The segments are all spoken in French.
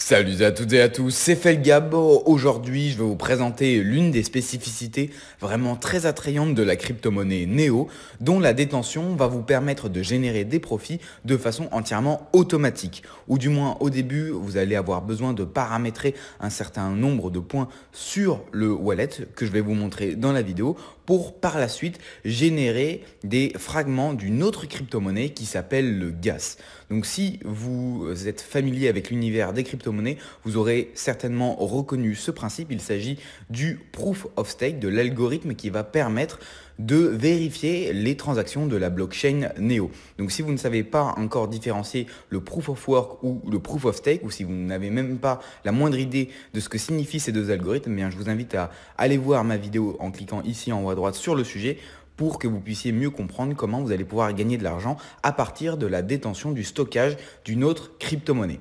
Salut à toutes et à tous, c'est Felgab. Aujourd'hui, je vais vous présenter l'une des spécificités vraiment très attrayantes de la crypto-monnaie Neo, dont la détention va vous permettre de générer des profits de façon entièrement automatique. Ou du moins, au début, vous allez avoir besoin de paramétrer un certain nombre de points sur le wallet que je vais vous montrer dans la vidéo pour par la suite générer des fragments d'une autre crypto-monnaie qui s'appelle le gas. Donc si vous êtes familier avec l'univers des crypto-monnaies, vous aurez certainement reconnu ce principe. Il s'agit du proof of stake, de l'algorithme qui va permettre de vérifier les transactions de la blockchain Neo. Donc si vous ne savez pas encore différencier le proof of work ou le proof of stake, ou si vous n'avez même pas la moindre idée de ce que signifient ces deux algorithmes, eh bien, je vous invite à aller voir ma vidéo en cliquant ici en haut à droite sur le sujet pour que vous puissiez mieux comprendre comment vous allez pouvoir gagner de l'argent à partir de la détention du stockage d'une autre crypto-monnaie.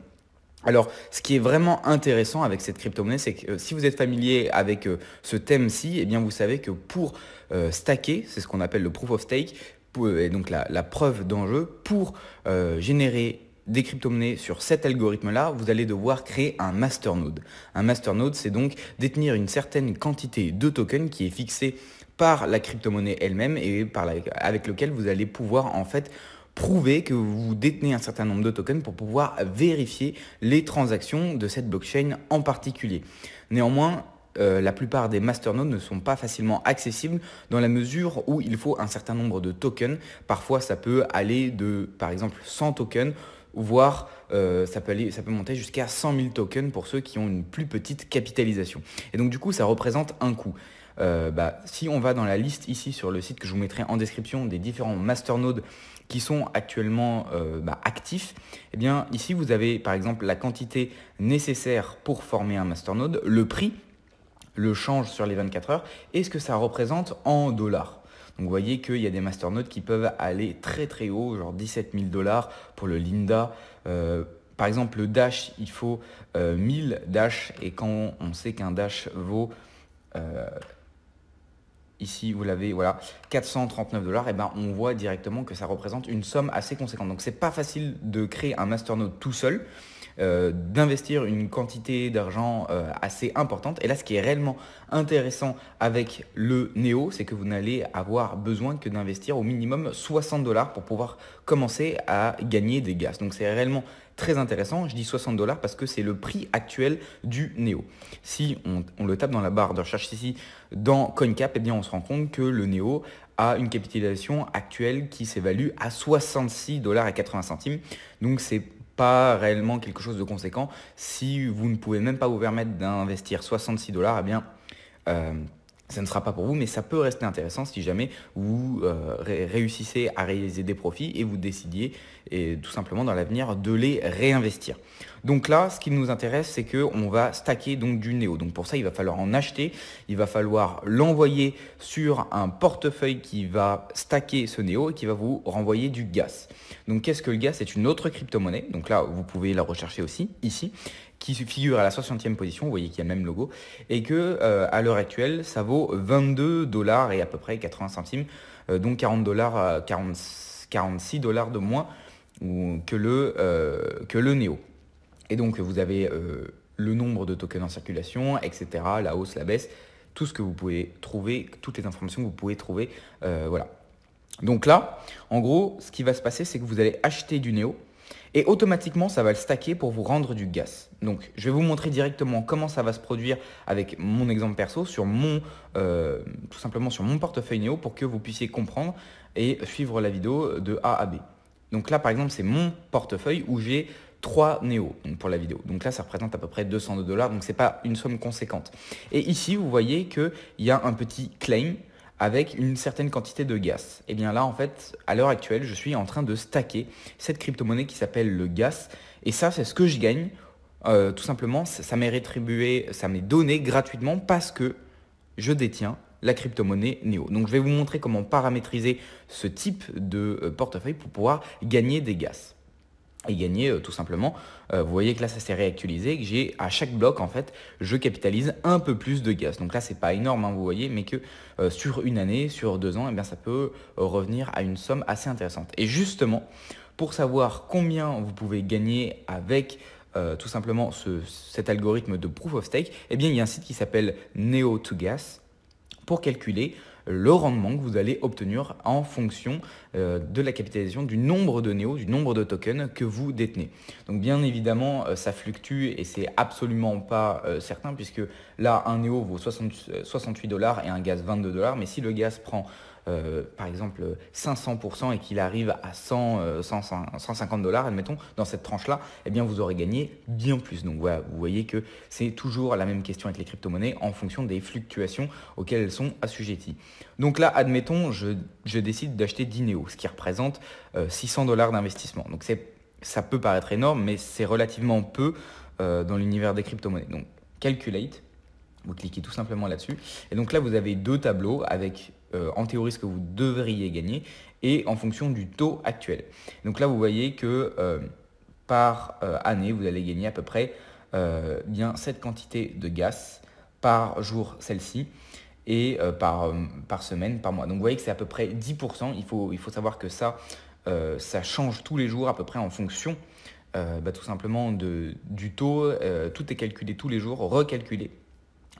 Alors, ce qui est vraiment intéressant avec cette crypto-monnaie, c'est que si vous êtes familier avec ce thème-ci, eh bien vous savez que pour stacker, c'est ce qu'on appelle le proof of stake, et donc la preuve d'enjeu, pour générer des crypto-monnaies sur cet algorithme-là, vous allez devoir créer un masternode. Un masternode, c'est donc détenir une certaine quantité de tokens qui est fixée par la crypto-monnaie elle-même et avec lequel vous allez pouvoir en fait prouver que vous détenez un certain nombre de tokens pour pouvoir vérifier les transactions de cette blockchain en particulier. Néanmoins, la plupart des masternodes ne sont pas facilement accessibles dans la mesure où il faut un certain nombre de tokens. Parfois, ça peut aller de, par exemple, 100 tokens, voire ça peut monter jusqu'à 100 000 tokens pour ceux qui ont une plus petite capitalisation. Et donc, du coup, ça représente un coût. Si on va dans la liste ici sur le site que je vous mettrai en description des différents masternodes qui sont actuellement actifs, eh bien ici vous avez par exemple la quantité nécessaire pour former un masternode, le prix, le change sur les 24 heures et ce que ça représente en dollars. Donc vous voyez qu'il y a des masternodes qui peuvent aller très très haut, genre 17 000 $ pour le Linda. Par exemple le Dash, il faut 1000 Dash et quand on sait qu'un Dash vaut ici, vous l'avez, voilà, 439 $, et ben on voit directement que ça représente une somme assez conséquente. Donc, c'est pas facile de créer un masternode tout seul, d'investir une quantité d'argent assez importante. Et là, ce qui est réellement intéressant avec le Neo, c'est que vous n'allez avoir besoin que d'investir au minimum 60 $ pour pouvoir commencer à gagner des gas. Donc, c'est réellement très intéressant. Je dis 60 $ parce que c'est le prix actuel du Neo. Si on le tape dans la barre de recherche ici dans CoinCap, eh bien on se rend compte que le Neo a une capitalisation actuelle qui s'évalue à 66,80 $. Donc c'est pas réellement quelque chose de conséquent. Si vous ne pouvez même pas vous permettre d'investir 66 $, eh bien ça ne sera pas pour vous, mais ça peut rester intéressant si jamais vous réussissez à réaliser des profits et vous décidiez tout simplement dans l'avenir de les réinvestir. Donc là, ce qui nous intéresse, c'est qu'on va stacker donc du Neo. Donc pour ça, il va falloir en acheter, il va falloir l'envoyer sur un portefeuille qui va stacker ce Neo et qui va vous renvoyer du gas. Donc qu'est-ce que le gas? C'est une autre crypto-monnaie. Donc là, vous pouvez la rechercher aussi ici, qui figure à la 60e position, vous voyez qu'il y a le même logo, et que à l'heure actuelle, ça vaut 22 $ et à peu près 80 centimes, donc 40 $, 46 $ de moins que le Neo. Et donc vous avez le nombre de tokens en circulation, etc., la hausse, la baisse, tout ce que vous pouvez trouver, toutes les informations que vous pouvez trouver, voilà. Donc là, en gros, ce qui va se passer, c'est que vous allez acheter du Neo, et automatiquement, ça va le stacker pour vous rendre du gas. Donc, je vais vous montrer directement comment ça va se produire avec mon exemple perso sur tout simplement sur mon portefeuille Neo pour que vous puissiez comprendre et suivre la vidéo de A à B. Donc là, par exemple, c'est mon portefeuille où j'ai 3 Neo pour la vidéo. Donc là, ça représente à peu près 202 $. Donc, ce n'est pas une somme conséquente. Et ici, vous voyez qu'il y a un petit claim avec une certaine quantité de gas. Et bien là, en fait, à l'heure actuelle, je suis en train de stacker cette crypto-monnaie qui s'appelle le gas. Et ça, c'est ce que je gagne. Tout simplement, ça m'est rétribué, ça m'est donné gratuitement parce que je détiens la crypto-monnaie Neo. Donc, je vais vous montrer comment paramétriser ce type de portefeuille pour pouvoir gagner des gas. Et gagner tout simplement, vous voyez que là ça s'est réactualisé, que j'ai à chaque bloc en fait, je capitalise un peu plus de gas. Donc là c'est pas énorme, hein, vous voyez, mais que sur une année, sur 2 ans, eh bien, ça peut revenir à une somme assez intéressante. Et justement, pour savoir combien vous pouvez gagner avec tout simplement cet algorithme de Proof of Stake, eh bien, il y a un site qui s'appelle Neo2Gas pour calculer le rendement que vous allez obtenir en fonction de la capitalisation du nombre de néos, du nombre de tokens que vous détenez. Donc bien évidemment, ça fluctue et c'est absolument pas certain puisque là, un néo vaut 68 $ et un gaz 22 $. Mais si le gaz prend par exemple 500% et qu'il arrive à 150 $, admettons, dans cette tranche-là, eh bien vous aurez gagné bien plus. Donc voilà, vous voyez que c'est toujours la même question avec les crypto-monnaies en fonction des fluctuations auxquelles elles sont assujetties. Donc là, admettons, je décide d'acheter 10 néos, ce qui représente 600 $ d'investissement. Donc ça peut paraître énorme, mais c'est relativement peu dans l'univers des crypto-monnaies. Donc calculate. Vous cliquez tout simplement là-dessus. Et donc là, vous avez deux tableaux avec en théorie ce que vous devriez gagner et en fonction du taux actuel. Donc là, vous voyez que par année, vous allez gagner à peu près bien cette quantité de gaz par jour, celle-ci, et par semaine, par mois. Donc vous voyez que c'est à peu près 10%. Il faut savoir que ça change tous les jours à peu près en fonction tout simplement du taux. Tout est calculé tous les jours, recalculé.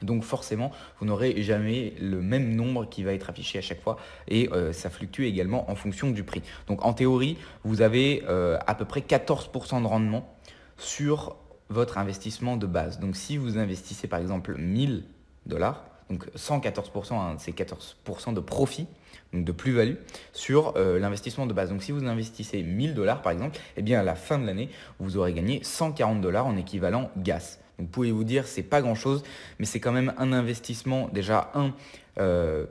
Donc forcément, vous n'aurez jamais le même nombre qui va être affiché à chaque fois et ça fluctue également en fonction du prix. Donc en théorie, vous avez à peu près 14% de rendement sur votre investissement de base. Donc si vous investissez par exemple 1000 $, donc 114%, hein, c'est 14% de profit, donc de plus-value sur l'investissement de base. Donc si vous investissez 1000 $ par exemple, eh bien à la fin de l'année, vous aurez gagné 140 $ en équivalent GAS. Donc, pouvez vous dire, c'est pas grand chose, mais c'est quand même un investissement. Déjà,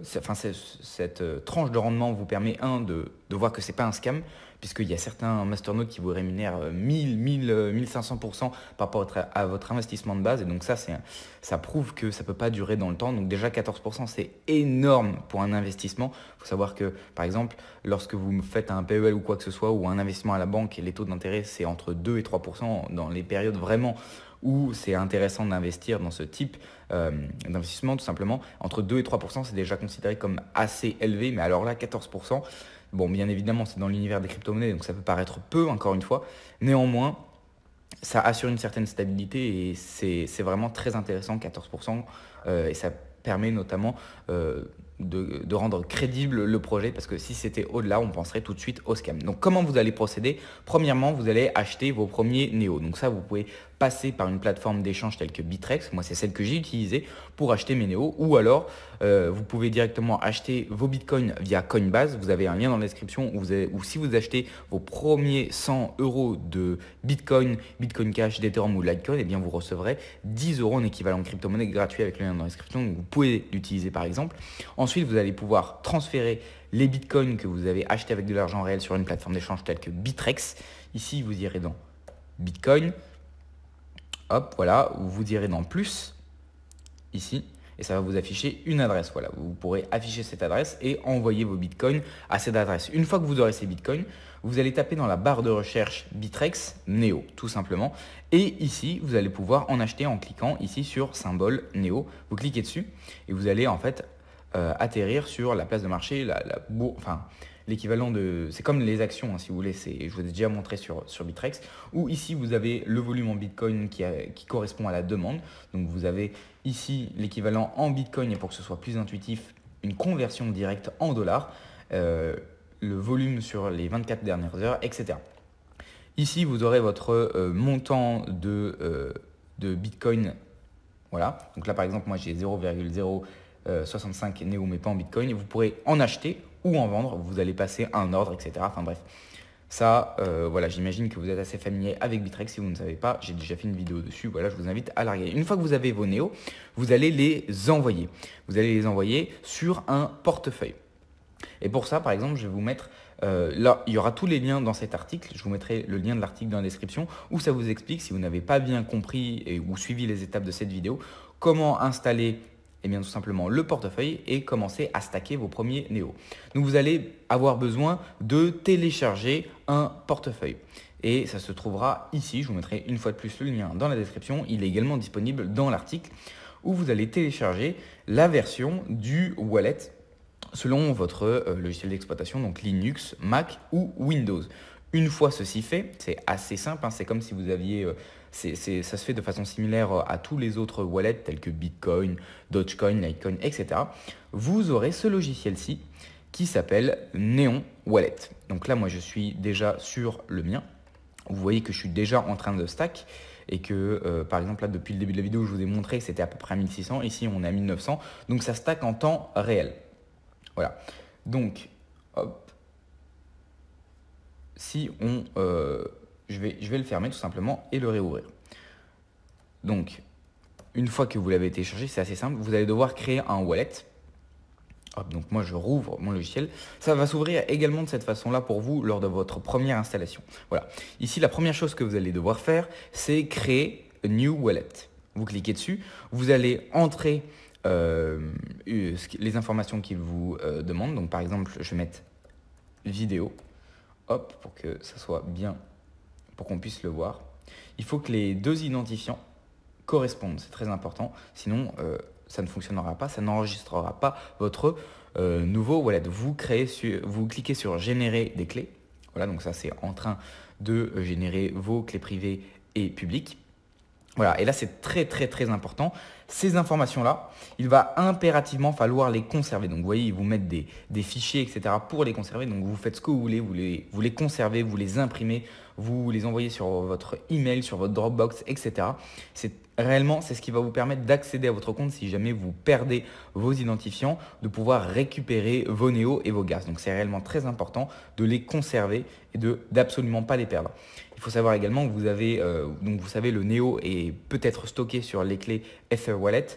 cette tranche de rendement vous permet, de voir que c'est pas un scam, puisqu'il y a certains masternodes qui vous rémunèrent 1500% par rapport à votre investissement de base. Et donc ça prouve que ça peut pas durer dans le temps. Donc déjà 14%, c'est énorme pour un investissement. Il faut savoir que, par exemple, lorsque vous faites un PEL ou quoi que ce soit, ou un investissement à la banque, les taux d'intérêt, c'est entre 2 et 3% dans les périodes vraiment où c'est intéressant d'investir dans ce type d'investissement, tout simplement. Entre 2 et 3%, c'est déjà considéré comme assez élevé, mais alors là, 14%, bon, bien évidemment, c'est dans l'univers des crypto-monnaies, donc ça peut paraître peu, encore une fois. Néanmoins, ça assure une certaine stabilité et c'est vraiment très intéressant, 14%, et ça permet notamment de rendre crédible le projet, parce que si c'était au-delà, on penserait tout de suite au scam. Donc comment vous allez procéder? Premièrement, vous allez acheter vos premiers néos. Donc ça, vous pouvez passer par une plateforme d'échange telle que Bittrex. Moi, c'est celle que j'ai utilisée pour acheter mes néos. Ou alors, vous pouvez directement acheter vos bitcoins via Coinbase. Vous avez un lien dans la description ou si vous achetez vos premiers 100 € de Bitcoin, Bitcoin Cash, d'Ethereum ou Litecoin, eh bien vous recevrez 10 € en équivalent crypto-monnaie gratuit avec le lien dans la description. Donc vous pouvez l'utiliser par exemple. Ensuite, vous allez pouvoir transférer les bitcoins que vous avez achetés avec de l'argent réel sur une plateforme d'échange telle que Bittrex. Ici, vous irez dans Bitcoin. Hop, voilà, vous irez dans plus, ici, et ça va vous afficher une adresse. Voilà, vous pourrez afficher cette adresse et envoyer vos bitcoins à cette adresse. Une fois que vous aurez ces bitcoins, vous allez taper dans la barre de recherche Bittrex Neo, tout simplement. Et ici, vous allez pouvoir en acheter en cliquant ici sur symbole Neo. Vous cliquez dessus et vous allez en fait atterrir sur la place de marché, l'équivalent de... C'est comme les actions, hein, si vous voulez, je vous ai déjà montré sur Bittrex, où ici vous avez le volume en Bitcoin qui correspond à la demande. Donc vous avez ici l'équivalent en Bitcoin, et pour que ce soit plus intuitif, une conversion directe en dollars, le volume sur les 24 dernières heures, etc. Ici, vous aurez votre montant de Bitcoin. Voilà, donc là par exemple, moi j'ai 0,065 néo, mais pas en Bitcoin. Vous pourrez en acheter ou en vendre, vous allez passer un ordre, etc. Enfin bref, ça, voilà, j'imagine que vous êtes assez familier avec Bittrex. Si vous ne savez pas, j'ai déjà fait une vidéo dessus, voilà, je vous invite à la regarder. Une fois que vous avez vos néos, vous allez les envoyer. Vous allez les envoyer sur un portefeuille. Et pour ça, par exemple, je vais vous mettre, là, il y aura tous les liens dans cet article. Je vous mettrai le lien de l'article dans la description où ça vous explique, si vous n'avez pas bien compris ou suivi les étapes de cette vidéo, comment installer tout simplement le portefeuille et commencer à stacker vos premiers néos. Donc vous allez avoir besoin de télécharger un portefeuille. Et ça se trouvera ici, je vous mettrai une fois de plus le lien dans la description. Il est également disponible dans l'article où vous allez télécharger la version du wallet selon votre logiciel d'exploitation, donc Linux, Mac ou Windows. Une fois ceci fait, c'est assez simple, hein, c'est comme si vous aviez, ça se fait de façon similaire à tous les autres wallets tels que Bitcoin, Dogecoin, Litecoin, etc. Vous aurez ce logiciel-ci qui s'appelle Neon Wallet. Donc là, moi, je suis déjà sur le mien. Vous voyez que je suis déjà en train de stack et que, par exemple, là, depuis le début de la vidéo, je vous ai montré que c'était à peu près 1600. Ici, on est à 1900. Donc, ça stack en temps réel. Voilà. Donc, hop. Si on... je vais le fermer tout simplement et le réouvrir. Donc, une fois que vous l'avez téléchargé, c'est assez simple. Vous allez devoir créer un wallet. Hop, donc moi, je rouvre mon logiciel. Ça va s'ouvrir également de cette façon-là pour vous lors de votre première installation. Voilà. Ici, la première chose que vous allez devoir faire, c'est créer a new wallet. Vous cliquez dessus. Vous allez entrer les informations qu'il vous demande. Donc, par exemple, je vais mettre vidéo. Hop, pour que ça soit bien, pour qu'on puisse le voir. Il faut que les deux identifiants correspondent, c'est très important. Sinon, ça ne fonctionnera pas, ça n'enregistrera pas votre nouveau wallet. Vous cliquez sur générer des clés. Voilà, donc ça c'est en train de générer vos clés privées et publiques. Voilà, et là c'est très très très important. Ces informations-là, il va impérativement falloir les conserver. Donc vous voyez, ils vous mettent des fichiers, etc. pour les conserver. Donc vous faites ce que vous voulez, vous les conservez, vous les imprimez, vous les envoyez sur votre email, sur votre Dropbox, etc. C'est ce qui va vous permettre d'accéder à votre compte si jamais vous perdez vos identifiants, de pouvoir récupérer vos néos et vos gas. Donc c'est réellement très important de les conserver et d'absolument pas les perdre. Il faut savoir également que vous avez, donc vous savez, le néo est peut-être stocké sur les clés Ether Wallet.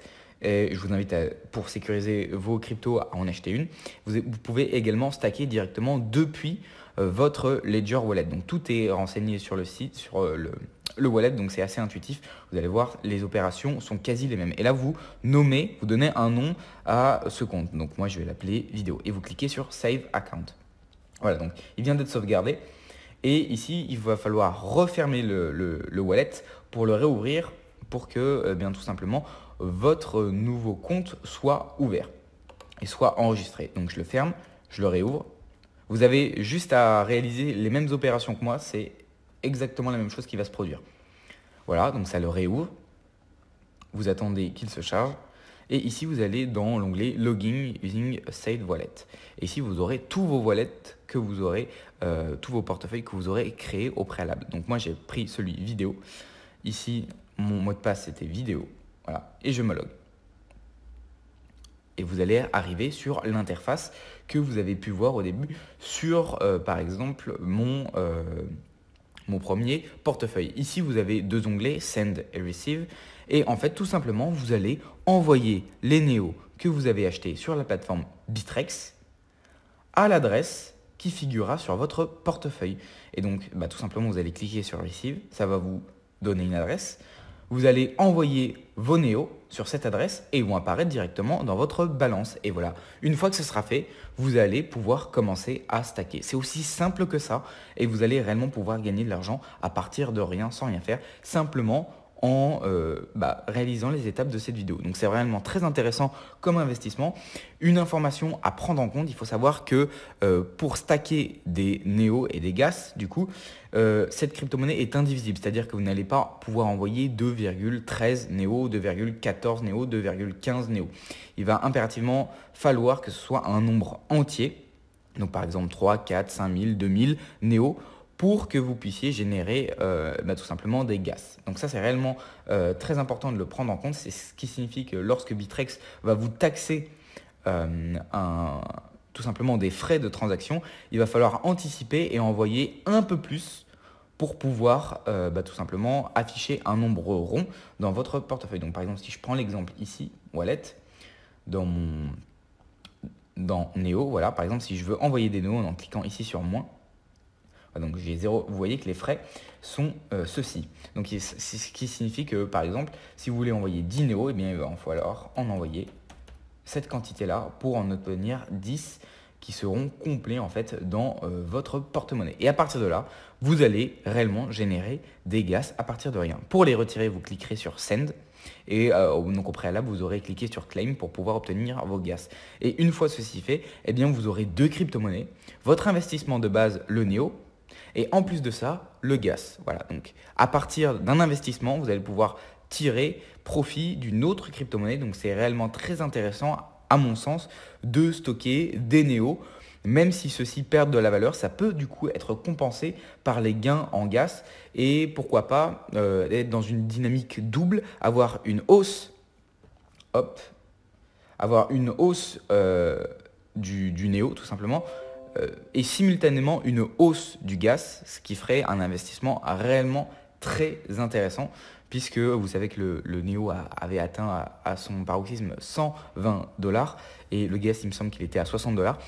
Et je vous invite pour sécuriser vos cryptos à en acheter une. Vous pouvez également stacker directement depuis votre Ledger Wallet. Donc tout est renseigné sur le site, sur le wallet, donc c'est assez intuitif. Vous allez voir, les opérations sont quasi les mêmes. Et là, vous donnez un nom à ce compte. Donc moi, je vais l'appeler vidéo. Et vous cliquez sur Save Account. Voilà, donc il vient d'être sauvegardé. Et ici, il va falloir refermer le wallet pour le réouvrir pour que, bien tout simplement, votre nouveau compte soit ouvert et soit enregistré. Donc je le ferme, je le réouvre. Vous avez juste à réaliser les mêmes opérations que moi, c'est exactement la même chose qui va se produire. Voilà, donc ça le réouvre. Vous attendez qu'il se charge. Et ici, vous allez dans l'onglet Logging using a saved wallet. Et ici, vous aurez tous vos wallets que vous aurez, tous vos portefeuilles que vous aurez créés au préalable. Donc moi, j'ai pris celui vidéo. Ici, mon mot de passe, c'était vidéo. Voilà, et je me log. Et vous allez arriver sur l'interface que vous avez pu voir au début sur, par exemple, mon premier portefeuille. Ici, vous avez deux onglets, Send et Receive. Et en fait, tout simplement, vous allez envoyer les néos que vous avez achetés sur la plateforme Bittrex à l'adresse qui figurera sur votre portefeuille. Et donc, tout simplement, vous allez cliquer sur Receive. Ça va vous donner une adresse. Vous allez envoyer vos néos sur cette adresse et ils vont apparaître directement dans votre balance. Et voilà, une fois que ce sera fait, vous allez pouvoir commencer à stacker. C'est aussi simple que ça et vous allez réellement pouvoir gagner de l'argent à partir de rien, sans rien faire, simplement en réalisant les étapes de cette vidéo. Donc c'est vraiment très intéressant comme investissement. Une information à prendre en compte, il faut savoir que pour stacker des néos et des gas, du coup, cette crypto-monnaie est indivisible, c'est-à-dire que vous n'allez pas pouvoir envoyer 2,13 néos, 2,14 néos, 2,15 néos. Il va impérativement falloir que ce soit un nombre entier, donc par exemple 3, 4, 5000, 2000 néos, pour que vous puissiez générer tout simplement des gas. Donc ça, c'est réellement très important de le prendre en compte. C'est ce qui signifie que lorsque Bittrex va vous taxer tout simplement des frais de transaction, il va falloir anticiper et envoyer un peu plus pour pouvoir tout simplement afficher un nombre rond dans votre portefeuille. Donc par exemple, si je prends l'exemple ici, Wallet, dans Neo, voilà, par exemple, si je veux envoyer des néos en cliquant ici sur moins, donc j'ai 0, vous voyez que les frais sont ceux-ci. Donc c'est ce qui signifie que par exemple, si vous voulez envoyer 10 néos, eh bien, il va falloir en envoyer cette quantité-là pour en obtenir 10 qui seront complets en fait dans votre porte-monnaie. Et à partir de là, vous allez réellement générer des gas à partir de rien. Pour les retirer, vous cliquerez sur Send. Et donc au préalable, vous aurez cliqué sur Claim pour pouvoir obtenir vos gas. Et une fois ceci fait, eh bien, vous aurez deux crypto-monnaies. Votre investissement de base, le Neo, Et en plus de ça, le gas. Voilà, donc à partir d'un investissement, vous allez pouvoir tirer profit d'une autre crypto-monnaie. Donc c'est réellement très intéressant, à mon sens, de stocker des néos. Même si ceux-ci perdent de la valeur, ça peut du coup être compensé par les gains en gas. Et pourquoi pas être dans une dynamique double, avoir une hausse, hop, avoir une hausse du néo tout simplement, et simultanément une hausse du gas, ce qui ferait un investissement réellement très intéressant, puisque vous savez que le Neo avait atteint à son paroxysme 120 dollars et le gas, il me semble qu'il était à 60 dollars.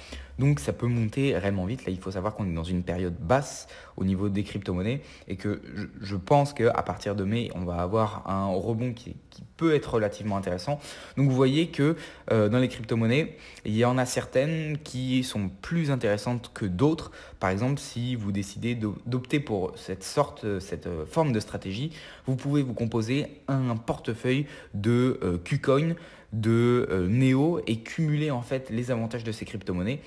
Donc ça peut monter réellement vite. Là, il faut savoir qu'on est dans une période basse au niveau des crypto-monnaies et que je pense qu'à partir de mai, on va avoir un rebond qui peut être relativement intéressant. Donc vous voyez que dans les crypto-monnaies, il y en a certaines qui sont plus intéressantes que d'autres. Par exemple, si vous décidez d'opter pour cette forme de stratégie, vous pouvez vous composer un portefeuille de KuCoin, de Neo et cumuler en fait les avantages de ces crypto-monnaies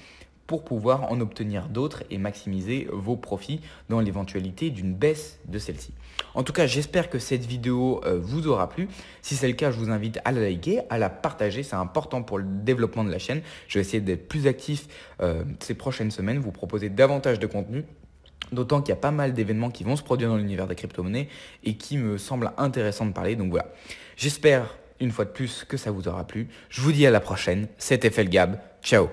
pour pouvoir en obtenir d'autres et maximiser vos profits dans l'éventualité d'une baisse de celle-ci. En tout cas, j'espère que cette vidéo vous aura plu. Si c'est le cas, je vous invite à la liker, à la partager. C'est important pour le développement de la chaîne. Je vais essayer d'être plus actif ces prochaines semaines, vous proposer davantage de contenu. D'autant qu'il y a pas mal d'événements qui vont se produire dans l'univers des crypto-monnaies et qui me semblent intéressants de parler. Donc voilà, j'espère une fois de plus que ça vous aura plu. Je vous dis à la prochaine. C'était Felgab. Ciao.